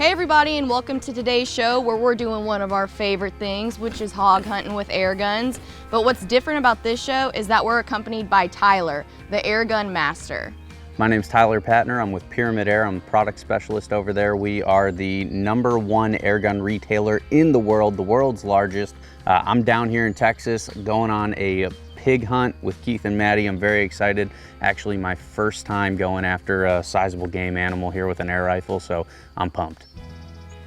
Hey everybody, and welcome to today's show where we're doing one of our favorite things, which is hog hunting with air guns. But what's different about this show is that we're accompanied by Tyler, the air gun master. My name's Tyler Patner. I'm with Pyramid Air. I'm a product specialist over there. We are the #1 air gun retailer in the world's largest. I'm down here in Texas going on a pig hunt with Keith and Matti. I'm very excited. Actually, my first time going after a sizable game animal here with an air rifle, so I'm pumped.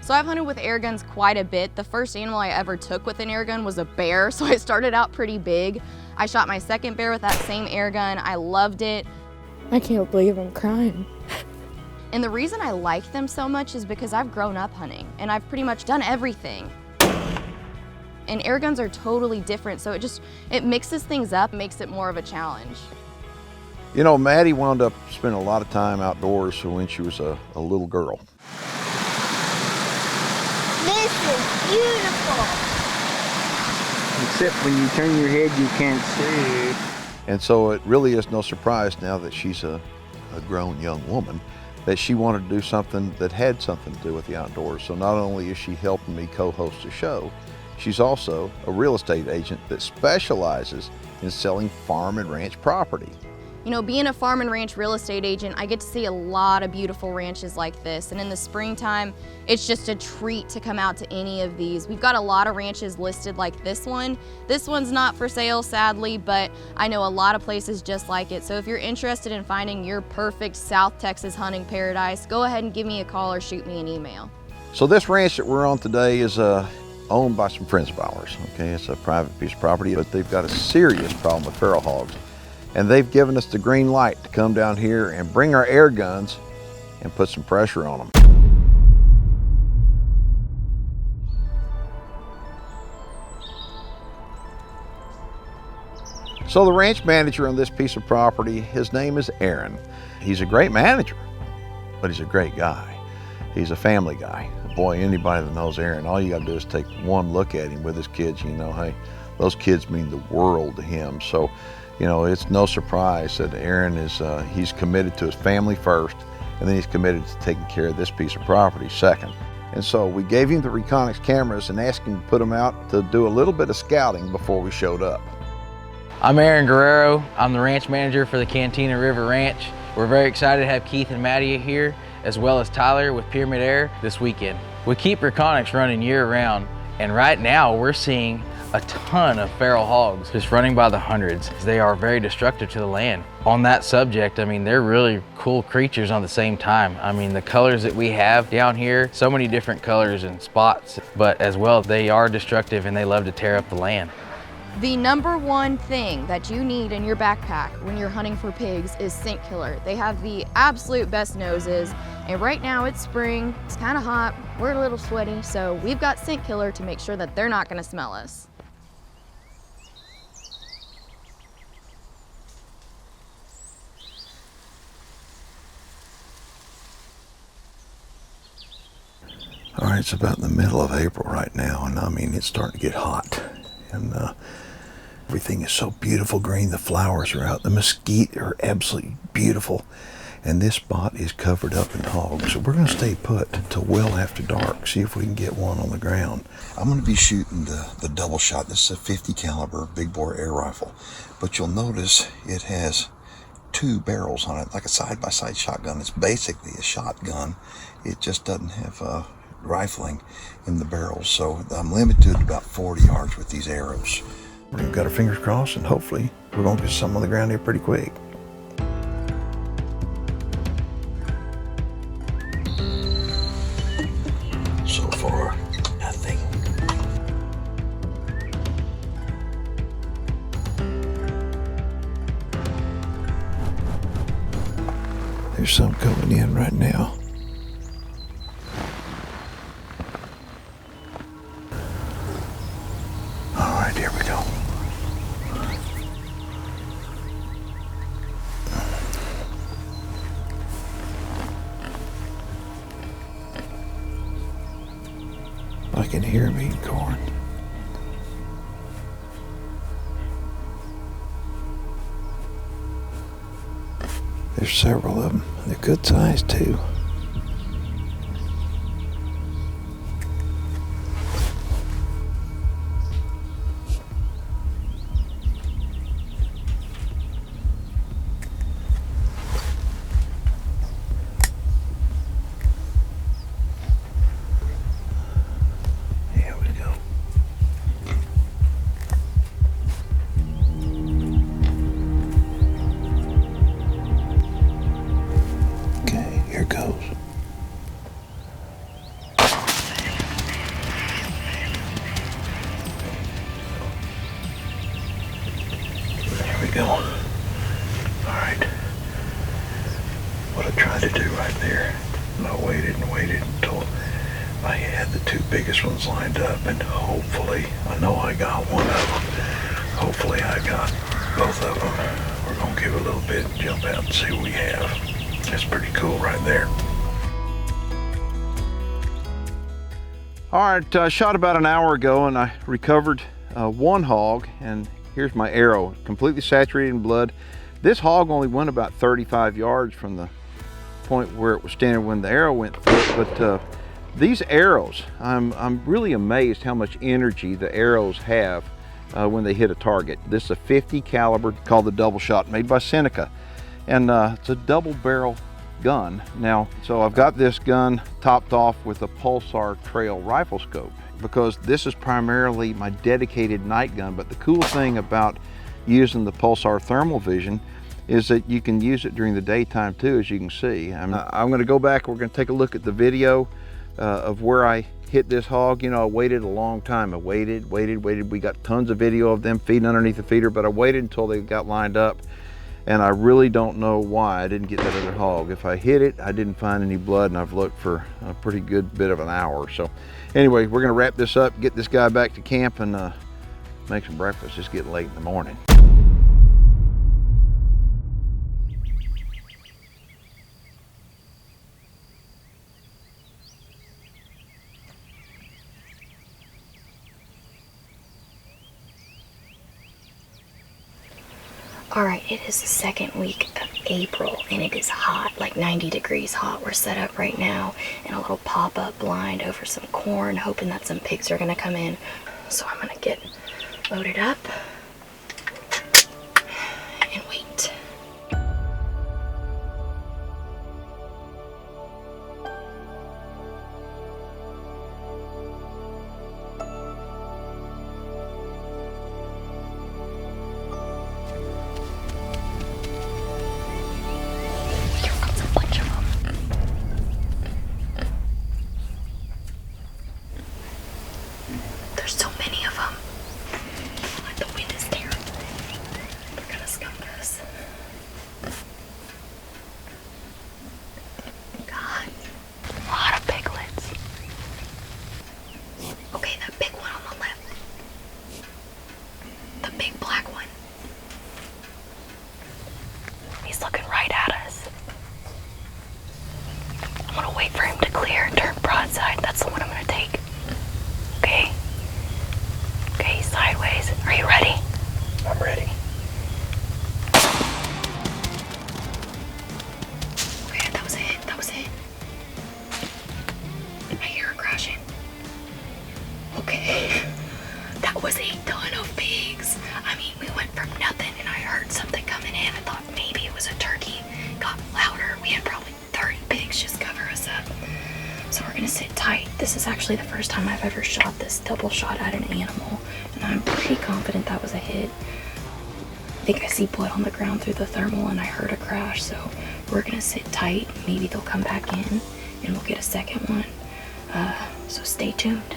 So I've hunted with air guns quite a bit. The first animal I ever took with an air gun was a bear, so I started out pretty big. I shot my second bear with that same air gun. I loved it. I can't believe I'm crying. And the reason I like them so much is because I've grown up hunting and I've pretty much done everything. And air guns are totally different, so it mixes things up, makes it more of a challenge. You know, Matti wound up spending a lot of time outdoors when she was a little girl. This is beautiful. Except when you turn your head, you can't see. And so it really is no surprise now that she's a grown young woman that she wanted to do something that had something to do with the outdoors. So not only is she helping me co-host a show, she's also a real estate agent that specializes in selling farm and ranch property. You know, being a farm and ranch real estate agent, I get to see a lot of beautiful ranches like this. And in the springtime, it's just a treat to come out to any of these. We've got a lot of ranches listed like this one. This one's not for sale, sadly, but I know a lot of places just like it. So if you're interested in finding your perfect South Texas hunting paradise, go ahead and give me a call or shoot me an email. So this ranch that we're on today is owned by some friends of ours. Okay, it's a private piece of property, but they've got a serious problem with feral hogs. And they've given us the green light to come down here and bring our air guns and put some pressure on them. So the ranch manager on this piece of property, his name is Aaron. He's a great manager, but he's a great guy. He's a family guy. Boy, anybody that knows Aaron, all you gotta do is take one look at him with his kids, you know, hey, those kids mean the world to him. So, you know, it's no surprise that Aaron is, he's committed to his family first, and then he's committed to taking care of this piece of property second. And so we gave him the Reconyx cameras and asked him to put them out to do a little bit of scouting before we showed up. I'm Aaron Guerrero. I'm the ranch manager for the Cantina River Ranch. We're very excited to have Keith and Matti here, as well as Tyler with Pyramid Air this weekend. We keep Reconyx running year-round, and right now we're seeing a ton of feral hogs just running by the hundreds. They are very destructive to the land. On that subject, I mean, they're really cool creatures on the same time. I mean, the colors that we have down here, so many different colors and spots, but as well, they are destructive and they love to tear up the land. The #1 thing that you need in your backpack when you're hunting for pigs is scent killer. They have the absolute best noses, and right now it's spring, it's kind of hot, we're a little sweaty, so we've got scent killer to make sure that they're not gonna smell us. All right, it's about the middle of April right now, and I mean, it's starting to get hot. And everything is so beautiful green. The flowers are out. The mesquite are absolutely beautiful. And this spot is covered up in hogs. So we're going to stay put until well after dark, see if we can get one on the ground. I'm going to be shooting the double shot. This is a 50 caliber big bore air rifle. But you'll notice it has 2 barrels on it, like a side-by-side shotgun. It's basically a shotgun. It just doesn't have rifling in the barrels, so I'm limited to about 40 yards with these arrows. We've got our fingers crossed, and hopefully we're going to get some on the ground here pretty quick. So far, nothing. There's some coming in right now. Here we go. I can hear him eating corn. There's several of them. They're good size too. go. All right. What I tried to do right there, and I waited and waited until I had the two biggest ones lined up, and hopefully, I know I got one of them. Hopefully I got both of them. We're gonna give it a little bit and jump out and see what we have. That's pretty cool right there. All right, I shot about an hour ago and I recovered one hog, and here's my arrow, completely saturated in blood. This hog only went about 35 yards from the point where it was standing when the arrow went through it, but these arrows, I'm really amazed how much energy the arrows have when they hit a target. This is a 50 caliber called the double shot, made by Seneca, and it's a double barrel gun. Now, so I've got this gun topped off with a Pulsar trail rifle scope because this is primarily my dedicated night gun. But the cool thing about using the Pulsar thermal vision is that you can use it during the daytime too, as you can see. I'm going to go back, we're going to take a look at the video of where I hit this hog. You know, I waited a long time. I waited. We got tons of video of them feeding underneath the feeder, but I waited until they got lined up. And I really don't know why I didn't get that other hog. If I hit it, I didn't find any blood, and I've looked for a pretty good bit of an hour. So anyway, we're gonna wrap this up, get this guy back to camp, and make some breakfast. It's getting late in the morning. All right, it is the second week of April and it is hot, like 90 degrees hot. We're set up right now in a little pop-up blind over some corn, hoping that some pigs are gonna come in. So I'm gonna get loaded up and wait. There's so many of them. Like, the wind is terrible. They're gonna skunk us. God, a lot of piglets. Okay, that big one on the left. The big black one. He's looking right at us. I'm gonna wait for him to clear and turn broadside. That's the one I'm gonna take. Okay. Okay, sideways. Are you ready? I'm ready. Okay, that was a hit. That was a hit. I hear her crashing. Okay. That was a ton of pigs. I mean, we went from nothing and I heard something coming in. I thought maybe it was a turkey. Got louder. We had probably 30 pigs just cover us up. So we're gonna sit tight. This is actually the first time I've ever shot this double shot at an animal, and I'm pretty confident that was a hit. I think I see blood on the ground through the thermal and I heard a crash, so we're gonna sit tight. Maybe they'll come back in and we'll get a second one. So stay tuned.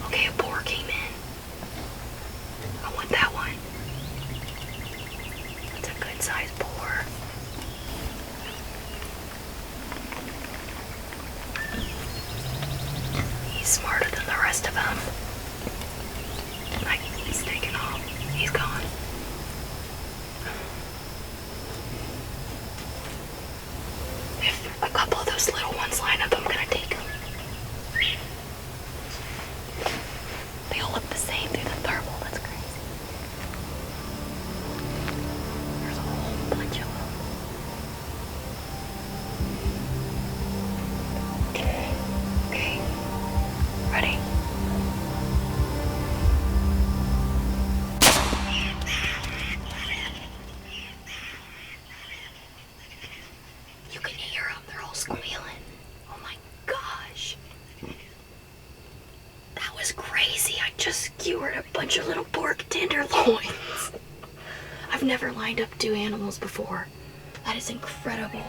Okay, a boar came in. I want that one. That's a good sized boar. He's smarter than the rest of them. Like, he's taking off. He's gone. If a couple of those little ones line up, I'm gonna take them. They all look the same through the thermal. That's crazy. There's a whole bunch of them. Okay. Ready? skewered a bunch of little pork tenderloins. I've never lined up 2 animals before. That is incredible.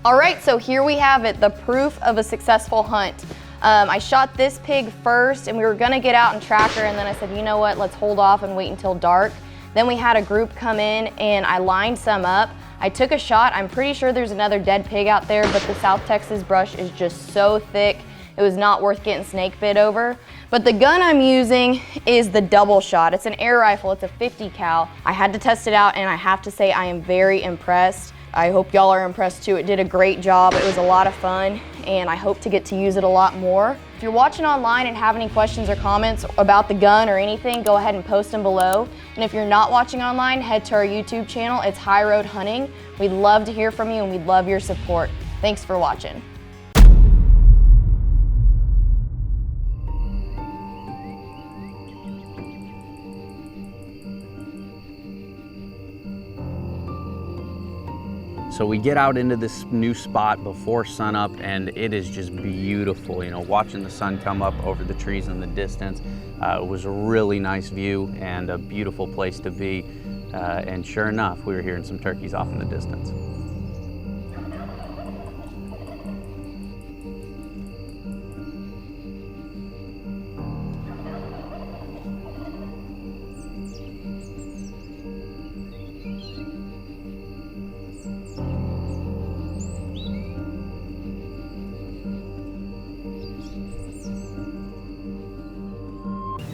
All right, so here we have it, the proof of a successful hunt. I shot this pig first and we were gonna get out and track her, and then I said, you know what, let's hold off and wait until dark. Then we had a group come in and I lined some up. I took a shot. I'm pretty sure there's another dead pig out there, but the South Texas brush is just so thick, it was not worth getting snake bit over. But the gun I'm using is the double shot. It's an air rifle, it's a 50 cal. I had to test it out and I have to say I am very impressed. I hope y'all are impressed too. It did a great job. It was a lot of fun and I hope to get to use it a lot more. If you're watching online and have any questions or comments about the gun or anything, go ahead and post them below. And if you're not watching online, head to our YouTube channel. It's High Road Hunting. We'd love to hear from you and we'd love your support. Thanks for watching. So we get out into this new spot before sunup and it is just beautiful. You know, watching the sun come up over the trees in the distance. It was a really nice view and a beautiful place to be. And sure enough, we were hearing some turkeys off in the distance.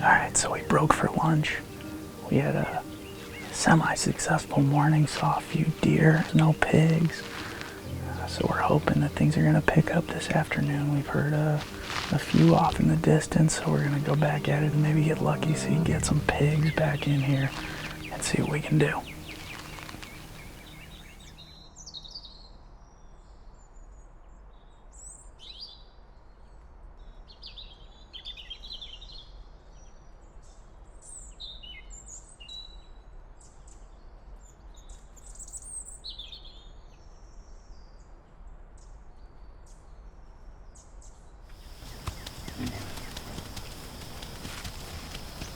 All right, so we broke for lunch. We had a semi-successful morning, saw a few deer, no pigs. So we're hoping that things are gonna pick up this afternoon. We've heard a few off in the distance, so we're gonna go back at it and maybe get lucky so you can get some pigs back in here and see what we can do.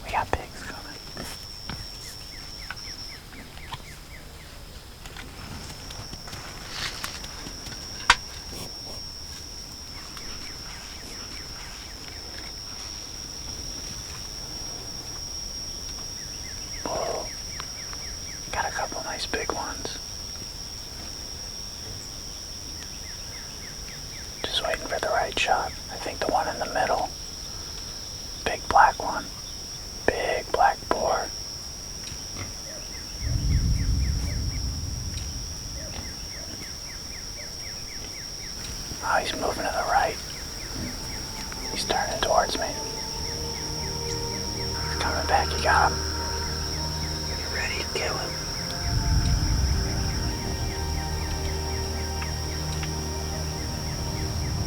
We got pigs coming. Oh, got a couple nice big ones. Just waiting for the right shot. I think the one in the middle. Big black one. Big black boar. Oh, he's moving to the right. He's turning towards me. He's coming back, you got him. You ready to kill him?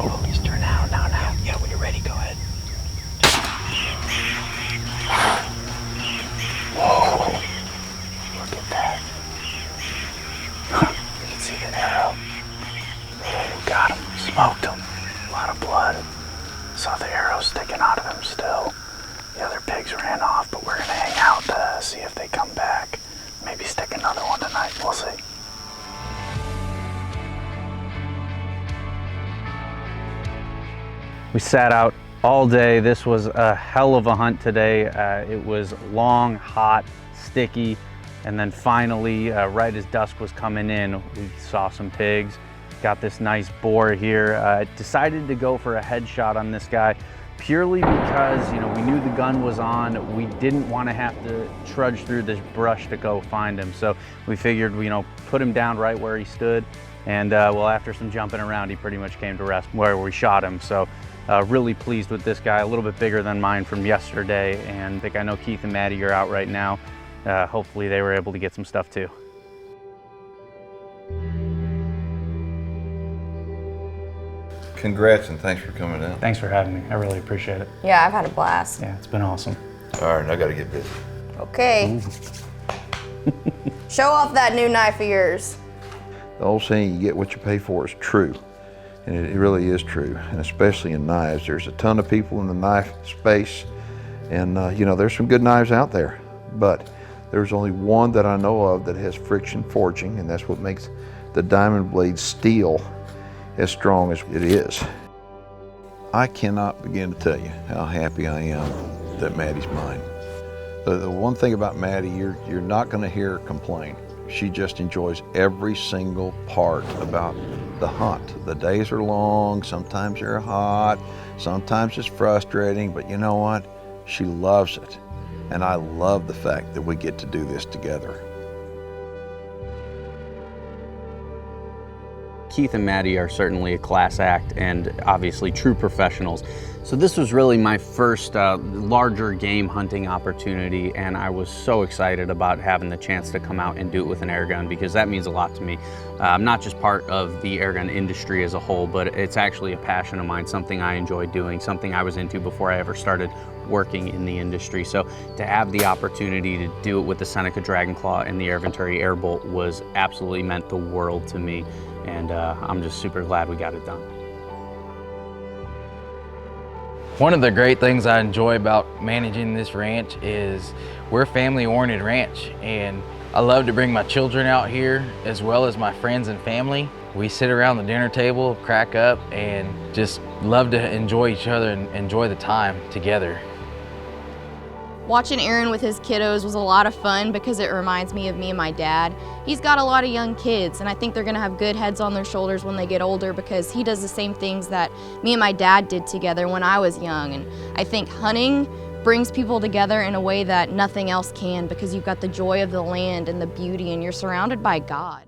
Oh, he's turning out now. Yeah, when you're ready, go ahead. Whoa, look at that. You can see the arrow. Got him, smoked him. A lot of blood. Saw the arrow sticking out of him still. The other pigs ran off, but we're gonna hang out to see if they come back. Maybe stick another one tonight, we'll see. We sat out all day. This was a hell of a hunt today. It was long, hot, sticky, and then finally, right as dusk was coming in, we saw some pigs. Got this nice boar here. Decided to go for a headshot on this guy purely because, you know, we knew the gun was on. We didn't want to have to trudge through this brush to go find him. So we figured, you know, put him down right where he stood. And well, after some jumping around, he pretty much came to rest where we shot him. So really pleased with this guy, a little bit bigger than mine from yesterday. And I know Keith and Matti are out right now. Hopefully they were able to get some stuff too. Congrats and thanks for coming down. Thanks for having me. I really appreciate it. Yeah, I've had a blast. Yeah, it's been awesome. All right, I gotta get busy. Okay. Show off that new knife of yours. The old saying, you get what you pay for, is true. And it really is true, and especially in knives. There's a ton of people in the knife space, and you know, there's some good knives out there, but there's only one that I know of that has friction forging, and that's what makes the diamond blade steel as strong as it is. I cannot begin to tell you how happy I am that Mattie's mine. The one thing about Matti, you're not going to hear her complain. She just enjoys every single part about the hunt. The days are long, sometimes they're hot, sometimes it's frustrating, but you know what? She loves it. And I love the fact that we get to do this together. Keith and Matti are certainly a class act and obviously true professionals. So this was really my first larger game hunting opportunity, and I was so excited about having the chance to come out and do it with an air gun, because that means a lot to me. I'm not just part of the air gun industry as a whole, but it's actually a passion of mine, something I enjoy doing, something I was into before I ever started working in the industry. So to have the opportunity to do it with the Seneca Dragonclaw and the Air Venturi Airbolt was absolutely meant the world to me, and I'm just super glad we got it done. One of the great things I enjoy about managing this ranch is we're a family-oriented ranch, and I love to bring my children out here as well as my friends and family. We sit around the dinner table, crack up, and just love to enjoy each other and enjoy the time together. Watching Aaron with his kiddos was a lot of fun because it reminds me of me and my dad. He's got a lot of young kids, and I think they're gonna have good heads on their shoulders when they get older, because he does the same things that me and my dad did together when I was young. And I think hunting brings people together in a way that nothing else can, because you've got the joy of the land and the beauty, and you're surrounded by God.